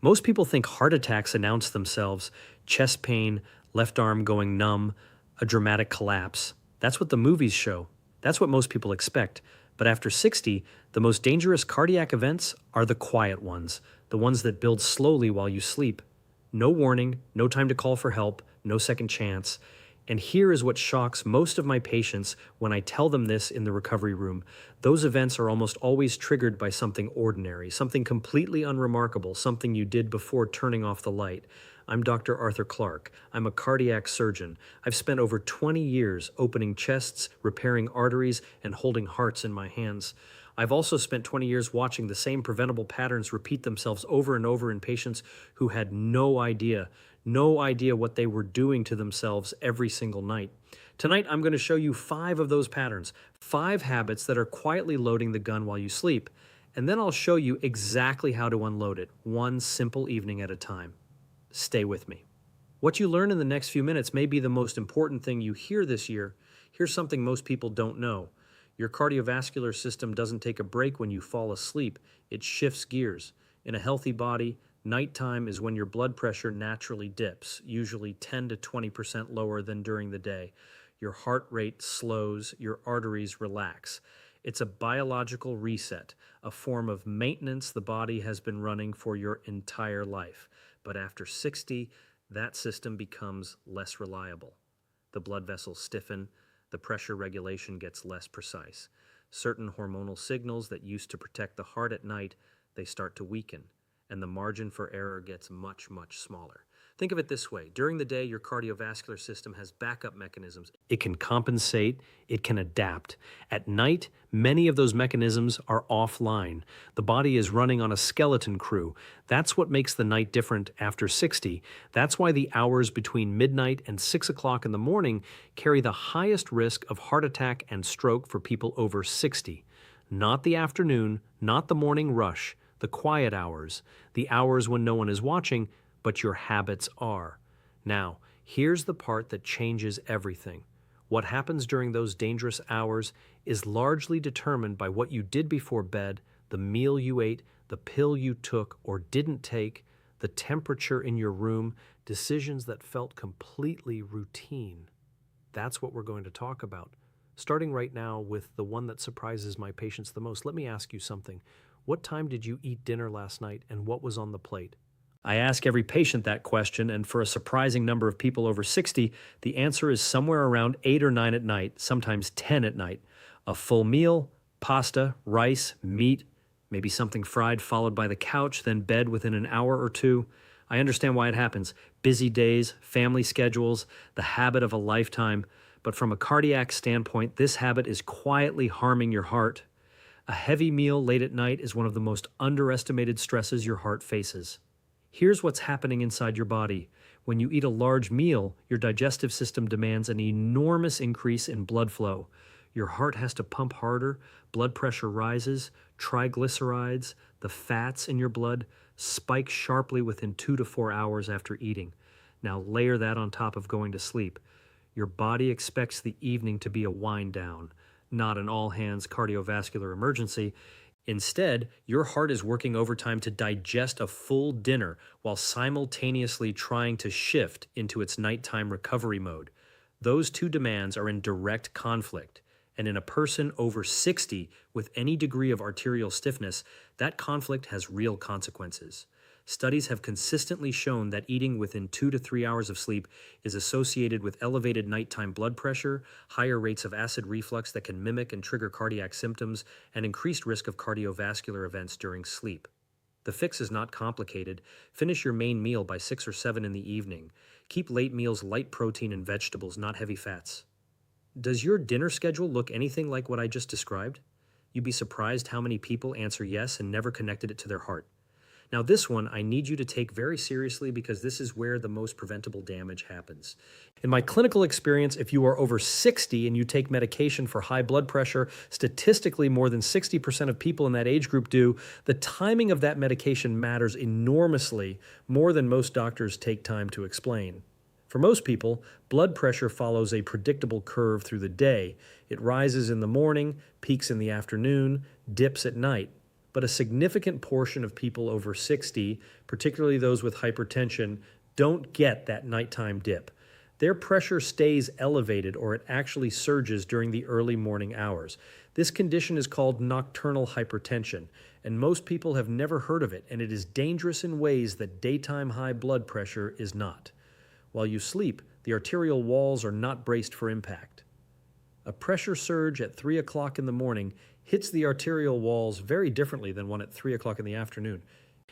Most people think heart attacks announce themselves: chest pain, left arm going numb, a dramatic collapse. That's what the movies show. That's what most people expect. But after 60, the most dangerous cardiac events are the quiet ones, the ones that build slowly while you sleep. No warning, no time to call for help, no second chance. And here is what shocks most of my patients when I tell them this in the recovery room. Those events are almost always triggered by something ordinary, something completely unremarkable, something you did before turning off the light. I'm Dr. Arthur Clark. I'm a cardiac surgeon. I've spent over 20 years opening chests, repairing arteries, and holding hearts in my hands. I've also spent 20 years watching the same preventable patterns repeat themselves over and over in patients who had no idea what they were doing to themselves every single night. Tonight, I'm going to show you 5 of those patterns, 5 habits that are quietly loading the gun while you sleep, and then I'll show you exactly how to unload it, one simple evening at a time. Stay with me. What you learn in the next few minutes may be the most important thing you hear this year. Here's something most people don't know. Your cardiovascular system doesn't take a break when you fall asleep. It shifts gears. In a healthy body, nighttime is when your blood pressure naturally dips, usually 10 to 20% lower than during the day. Your heart rate slows, your arteries relax. It's a biological reset, a form of maintenance the body has been running for your entire life. But after 60, that system becomes less reliable. The blood vessels stiffen, the pressure regulation gets less precise. Certain hormonal signals that used to protect the heart at night, they start to weaken, and the margin for error gets much, much smaller. Think of it this way. During the day, your cardiovascular system has backup mechanisms. It can compensate, it can adapt. At night, many of those mechanisms are offline. The body is running on a skeleton crew. That's what makes the night different after 60. That's why the hours between midnight and 6 o'clock in the morning carry the highest risk of heart attack and stroke for people over 60. Not the afternoon, not the morning rush, the quiet hours, the hours when no one is watching, but your habits are. Now, here's the part that changes everything. What happens during those dangerous hours is largely determined by what you did before bed, the meal you ate, the pill you took or didn't take, the temperature in your room, decisions that felt completely routine. That's what we're going to talk about. Starting right now with the one that surprises my patients the most, let me ask you something. What time did you eat dinner last night and what was on the plate? I ask every patient that question, and for a surprising number of people over 60, the answer is somewhere around 8 or 9 at night, sometimes 10 at night. A full meal, pasta, rice, meat, maybe something fried followed by the couch, then bed within an hour or two. I understand why it happens. Busy days, family schedules, the habit of a lifetime. But from a cardiac standpoint, this habit is quietly harming your heart. A heavy meal late at night is one of the most underestimated stresses your heart faces. Here's what's happening inside your body. When you eat a large meal, your digestive system demands an enormous increase in blood flow. Your heart has to pump harder, blood pressure rises, triglycerides, the fats in your blood, spike sharply within 2 to 4 hours after eating. Now layer that on top of going to sleep. Your body expects the evening to be a wind down, not an all-hands cardiovascular emergency. Instead, your heart is working overtime to digest a full dinner while simultaneously trying to shift into its nighttime recovery mode. Those two demands are in direct conflict, and in a person over 60 with any degree of arterial stiffness, that conflict has real consequences. Studies have consistently shown that eating within 2 to 3 hours of sleep is associated with elevated nighttime blood pressure, higher rates of acid reflux that can mimic and trigger cardiac symptoms, and increased risk of cardiovascular events during sleep. The fix is not complicated. Finish your main meal by 6 or 7 in the evening. Keep late meals light protein and vegetables, not heavy fats. Does your dinner schedule look anything like what I just described? You'd be surprised how many people answer yes and never connected it to their heart. Now this one I need you to take very seriously because this is where the most preventable damage happens. In my clinical experience, if you are over 60 and you take medication for high blood pressure, statistically more than 60% of people in that age group do, the timing of that medication matters enormously, more than most doctors take time to explain. For most people, blood pressure follows a predictable curve through the day. It rises in the morning, peaks in the afternoon, dips at night. But a significant portion of people over 60, particularly those with hypertension, don't get that nighttime dip. Their pressure stays elevated or it actually surges during the early morning hours. This condition is called nocturnal hypertension, and most people have never heard of it, and it is dangerous in ways that daytime high blood pressure is not. While you sleep, the arterial walls are not braced for impact. A pressure surge at 3 o'clock in the morning hits the arterial walls very differently than one at 3 o'clock in the afternoon.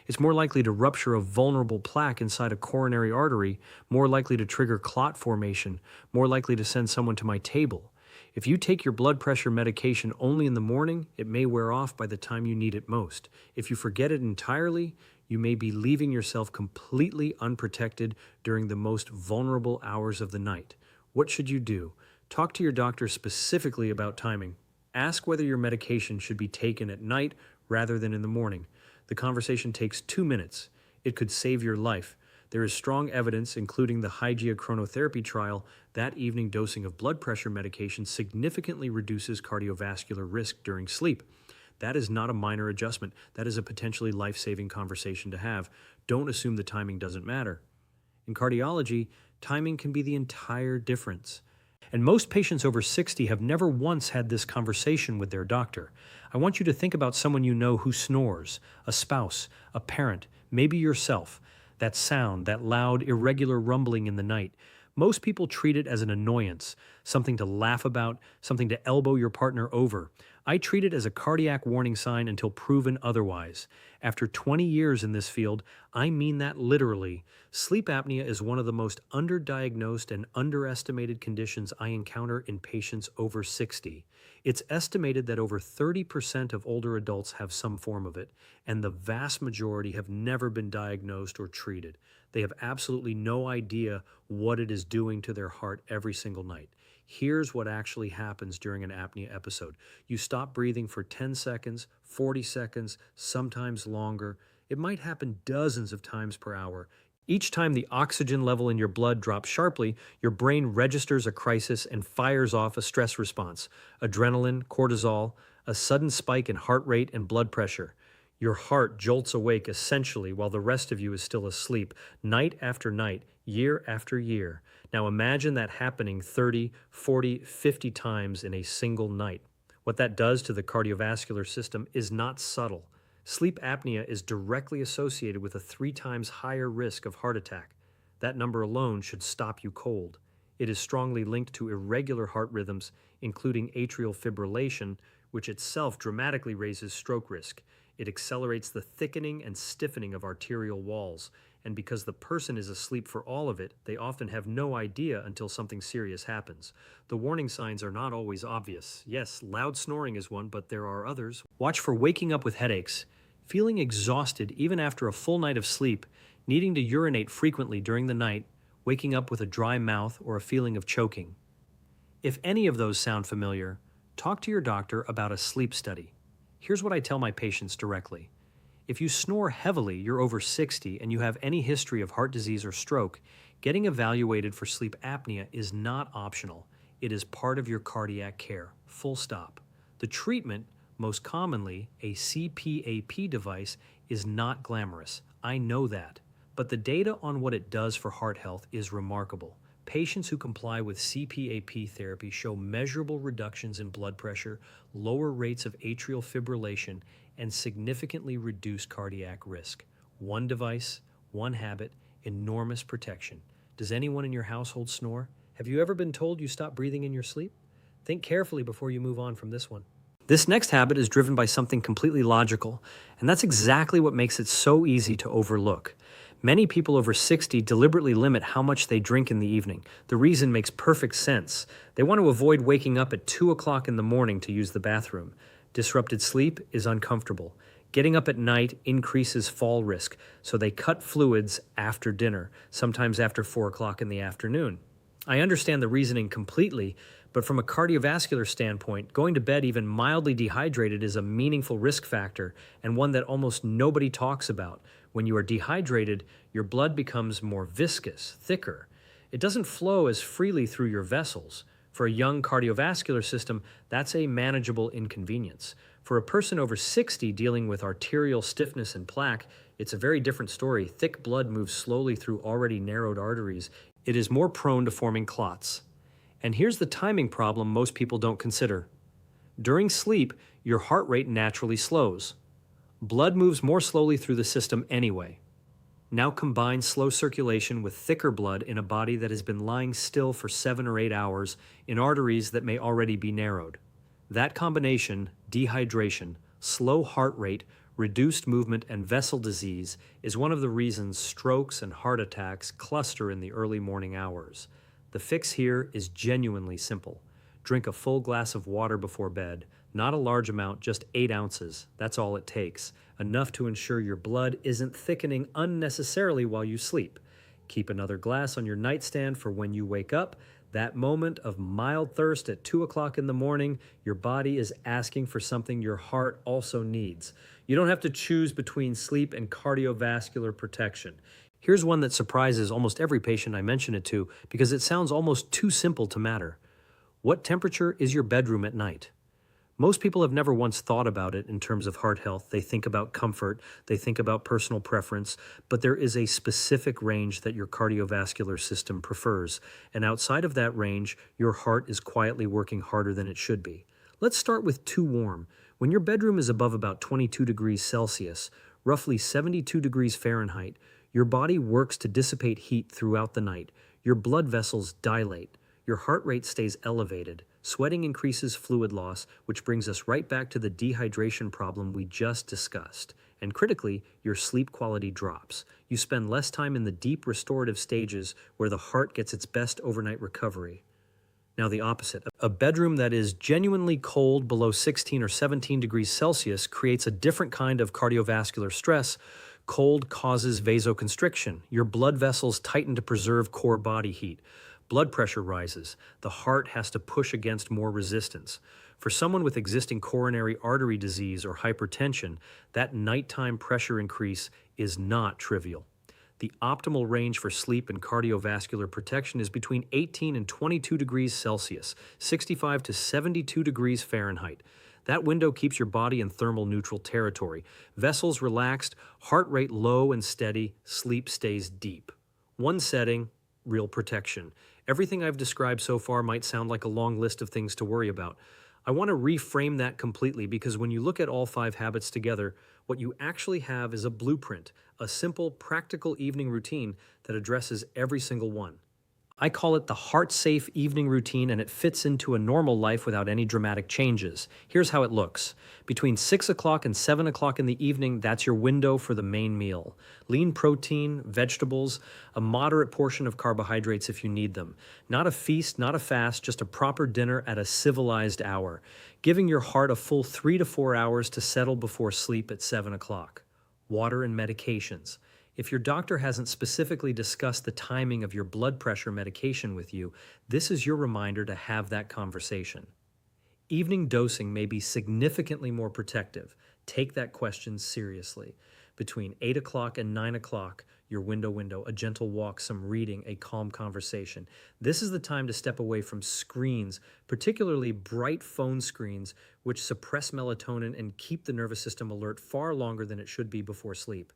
It's more likely to rupture a vulnerable plaque inside a coronary artery, more likely to trigger clot formation, more likely to send someone to my table. If you take your blood pressure medication only in the morning, it may wear off by the time you need it most. If you forget it entirely, you may be leaving yourself completely unprotected during the most vulnerable hours of the night. What should you do? Talk to your doctor specifically about timing. Ask whether your medication should be taken at night rather than in the morning. The conversation takes 2 minutes. It could save your life. There is strong evidence, including the Hygia chronotherapy trial, that evening dosing of blood pressure medication significantly reduces cardiovascular risk during sleep. That is not a minor adjustment. That is a potentially life-saving conversation to have. Don't assume the timing doesn't matter. In cardiology, timing can be the entire difference. And most patients over 60 have never once had this conversation with their doctor. I want you to think about someone you know who snores, a spouse, a parent, maybe yourself. That sound, that loud, irregular rumbling in the night. Most people treat it as an annoyance, something to laugh about, something to elbow your partner over. I treat it as a cardiac warning sign until proven otherwise. After 20 years in this field, I mean that literally. Sleep apnea is one of the most underdiagnosed and underestimated conditions I encounter in patients over 60. It's estimated that over 30% of older adults have some form of it, and the vast majority have never been diagnosed or treated. They have absolutely no idea what it is doing to their heart every single night. Here's what actually happens during an apnea episode. You stop breathing for 10 seconds, 40 seconds, sometimes longer. It might happen dozens of times per hour. Each time the oxygen level in your blood drops sharply, your brain registers a crisis and fires off a stress response. Adrenaline, cortisol, a sudden spike in heart rate and blood pressure. Your heart jolts awake essentially while the rest of you is still asleep, night after night, year after year. Now imagine that happening 30, 40, 50 times in a single night. What that does to the cardiovascular system is not subtle. Sleep apnea is directly associated with a 3 times higher risk of heart attack. That number alone should stop you cold. It is strongly linked to irregular heart rhythms, including atrial fibrillation, which itself dramatically raises stroke risk. It accelerates the thickening and stiffening of arterial walls, and because the person is asleep for all of it, they often have no idea until something serious happens. The warning signs are not always obvious. Yes, loud snoring is one, but there are others. Watch for waking up with headaches, feeling exhausted even after a full night of sleep, needing to urinate frequently during the night, waking up with a dry mouth or a feeling of choking. If any of those sound familiar, talk to your doctor about a sleep study. Here's what I tell my patients directly. If you snore heavily, you're over 60, and you have any history of heart disease or stroke, getting evaluated for sleep apnea is not optional. It is part of your cardiac care, full stop. The treatment, most commonly a CPAP device, is not glamorous. I know that. But the data on what it does for heart health is remarkable. Patients who comply with CPAP therapy show measurable reductions in blood pressure, lower rates of atrial fibrillation, and significantly reduced cardiac risk. One device, one habit, enormous protection. Does anyone in your household snore? Have you ever been told you stop breathing in your sleep? Think carefully before you move on from this one. This next habit is driven by something completely logical, and that's exactly what makes it so easy to overlook. Many people over 60 deliberately limit how much they drink in the evening. The reason makes perfect sense. They want to avoid waking up at 2 o'clock in the morning to use the bathroom. Disrupted sleep is uncomfortable. Getting up at night increases fall risk, so they cut fluids after dinner, sometimes after 4 o'clock in the afternoon. I understand the reasoning completely, but from a cardiovascular standpoint, going to bed even mildly dehydrated is a meaningful risk factor and one that almost nobody talks about. When you are dehydrated, your blood becomes more viscous, thicker. It doesn't flow as freely through your vessels. For a young cardiovascular system, that's a manageable inconvenience. For a person over 60 dealing with arterial stiffness and plaque, it's a very different story. Thick blood moves slowly through already narrowed arteries. It is more prone to forming clots. And here's the timing problem most people don't consider. During sleep, your heart rate naturally slows. Blood moves more slowly through the system anyway. Now combine slow circulation with thicker blood in a body that has been lying still for 7 or 8 hours in arteries that may already be narrowed. That combination, dehydration, slow heart rate, reduced movement, and vessel disease, is one of the reasons strokes and heart attacks cluster in the early morning hours. The fix here is genuinely simple. Drink a full glass of water before bed. Not a large amount, just 8 ounces. That's all it takes. Enough to ensure your blood isn't thickening unnecessarily while you sleep. Keep another glass on your nightstand for when you wake up. That moment of mild thirst at 2 o'clock in the morning, your body is asking for something your heart also needs. You don't have to choose between sleep and cardiovascular protection. Here's one that surprises almost every patient I mention it to because it sounds almost too simple to matter. What temperature is your bedroom at night? Most people have never once thought about it in terms of heart health. They think about comfort, they think about personal preference, but there is a specific range that your cardiovascular system prefers. And outside of that range, your heart is quietly working harder than it should be. Let's start with too warm. When your bedroom is above about 22 degrees Celsius, roughly 72 degrees Fahrenheit, your body works to dissipate heat throughout the night. Your blood vessels dilate. Your heart rate stays elevated. Sweating increases fluid loss, which brings us right back to the dehydration problem we just discussed. And critically, your sleep quality drops. You spend less time in the deep restorative stages where the heart gets its best overnight recovery. Now the opposite. A bedroom that is genuinely cold below 16 or 17 degrees Celsius creates a different kind of cardiovascular stress. Cold causes vasoconstriction. Your blood vessels tighten to preserve core body heat. Blood pressure rises. The heart has to push against more resistance. For someone with existing coronary artery disease or hypertension, that nighttime pressure increase is not trivial. The optimal range for sleep and cardiovascular protection is between 18 and 22 degrees Celsius, 65 to 72 degrees Fahrenheit. That window keeps your body in thermal neutral territory. Vessels relaxed, heart rate low and steady, sleep stays deep. One setting, real protection. Everything I've described so far might sound like a long list of things to worry about. I want to reframe that completely because when you look at all 5 habits together, what you actually have is a blueprint, a simple, practical evening routine that addresses every single one. I call it the heart-safe evening routine, and it fits into a normal life without any dramatic changes. Here's how it looks. Between 6 o'clock and 7 o'clock in the evening, that's your window for the main meal. Lean protein, vegetables, a moderate portion of carbohydrates if you need them. Not a feast, not a fast, just a proper dinner at a civilized hour. Giving your heart a full 3 to 4 hours to settle before sleep at 7 o'clock. Water and medications. If your doctor hasn't specifically discussed the timing of your blood pressure medication with you, this is your reminder to have that conversation. Evening dosing may be significantly more protective. Take that question seriously. Between 8 o'clock and 9 o'clock, your window, a gentle walk, some reading, a calm conversation. This is the time to step away from screens, particularly bright phone screens, which suppress melatonin and keep the nervous system alert far longer than it should be before sleep.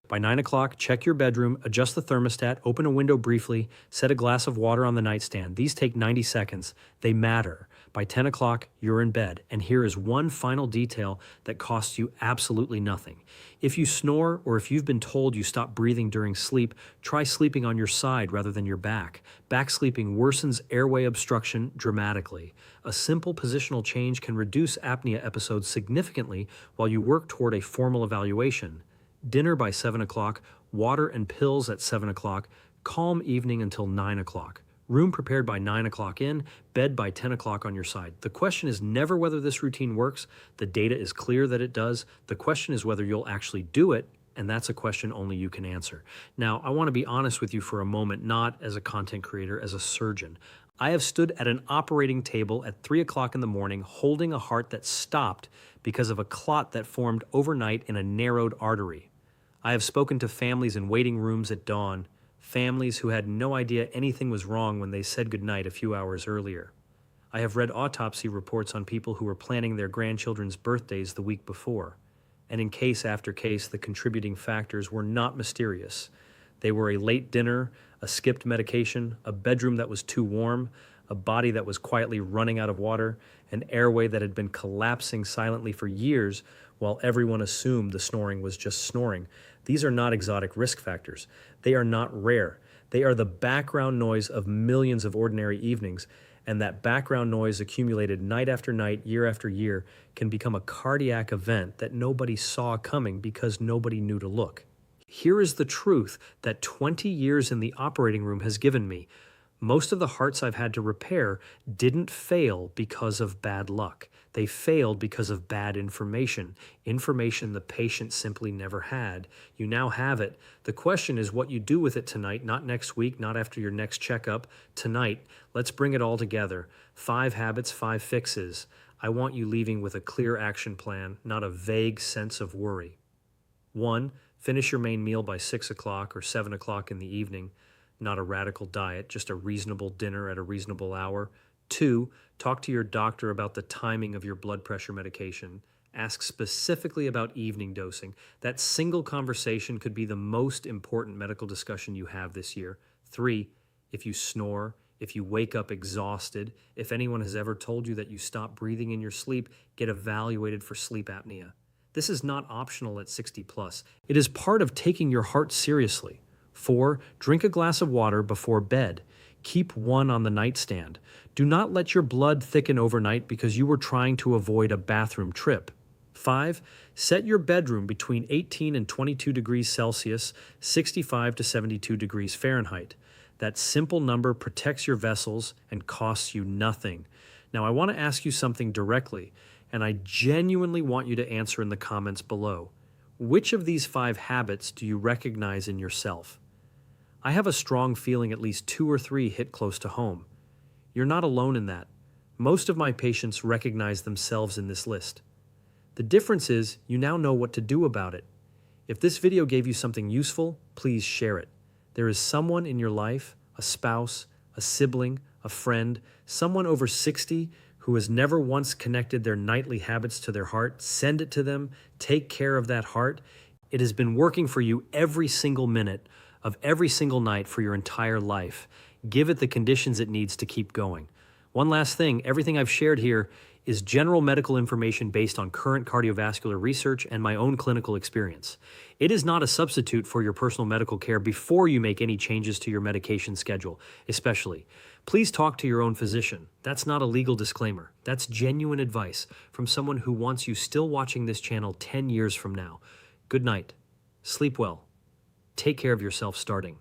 By 9 o'clock, check your bedroom, adjust the thermostat, open a window briefly, set a glass of water on the nightstand. These take 90 seconds. They matter. By 10 o'clock, you're in bed. And here is one final detail that costs you absolutely nothing. If you snore or if you've been told you stop breathing during sleep, try sleeping on your side rather than your back. Back sleeping worsens airway obstruction dramatically. A simple positional change can reduce apnea episodes significantly while you work toward a formal evaluation. Dinner by 7 o'clock, water and pills at 7 o'clock, calm evening until 9 o'clock. Room prepared by 9 o'clock in, bed by 10 o'clock on your side. The question is never whether this routine works. The data is clear that it does. The question is whether you'll actually do it, and that's a question only you can answer. Now, I want to be honest with you for a moment, not as a content creator, as a surgeon. I have stood at an operating table at 3 o'clock in the morning holding a heart that stopped because of a clot that formed overnight in a narrowed artery. I have spoken to families in waiting rooms at dawn, families who had no idea anything was wrong when they said goodnight a few hours earlier. I have read autopsy reports on people who were planning their grandchildren's birthdays the week before. And in case after case, the contributing factors were not mysterious. They were a late dinner, a skipped medication, a bedroom that was too warm, a body that was quietly running out of water, an airway that had been collapsing silently for years while everyone assumed the snoring was just snoring. These are not exotic risk factors. They are not rare. They are the background noise of millions of ordinary evenings, and that background noise accumulated night after night, year after year, can become a cardiac event that nobody saw coming because nobody knew to look. Here is the truth that 20 years in the operating room has given me. Most of the hearts I've had to repair didn't fail because of bad luck. They failed because of bad information the patient simply never had. You now have it. The question is what you do with it tonight, not next week, not after your next checkup. Tonight, let's bring it all together. 5 habits, 5 fixes. I want you leaving with a clear action plan, not a vague sense of worry. 1. Finish your main meal by 6 o'clock or 7 o'clock in the evening. Not a radical diet, just a reasonable dinner at a reasonable hour. 2, talk to your doctor about the timing of your blood pressure medication. Ask specifically about evening dosing. That single conversation could be the most important medical discussion you have this year. 3, if you snore, if you wake up exhausted, if anyone has ever told you that you stop breathing in your sleep, get evaluated for sleep apnea. This is not optional at 60 plus. It is part of taking your heart seriously. 4, drink a glass of water before bed. Keep one on the nightstand. Do not let your blood thicken overnight because you were trying to avoid a bathroom trip. 5, set your bedroom between 18 and 22 degrees Celsius, 65 to 72 degrees Fahrenheit. That simple number protects your vessels and costs you nothing. Now, I want to ask you something directly, and I genuinely want you to answer in the comments below. Which of these 5 habits do you recognize in yourself? I have a strong feeling at least 2 or 3 hit close to home. You're not alone in that. Most of my patients recognize themselves in this list. The difference is you now know what to do about it. If this video gave you something useful, please share it. There is someone in your life, a spouse, a sibling, a friend, someone over 60 who has never once connected their nightly habits to their heart. Send it to them. Take care of that heart. It has been working for you every single minute of every single night for your entire life. Give it the conditions it needs to keep going. One last thing, everything I've shared here is general medical information based on current cardiovascular research and my own clinical experience. It is not a substitute for your personal medical care before you make any changes to your medication schedule, especially. Please talk to your own physician. That's not a legal disclaimer. That's genuine advice from someone who wants you still watching this channel 10 years from now. Good night. Sleep well. Take care of yourself starting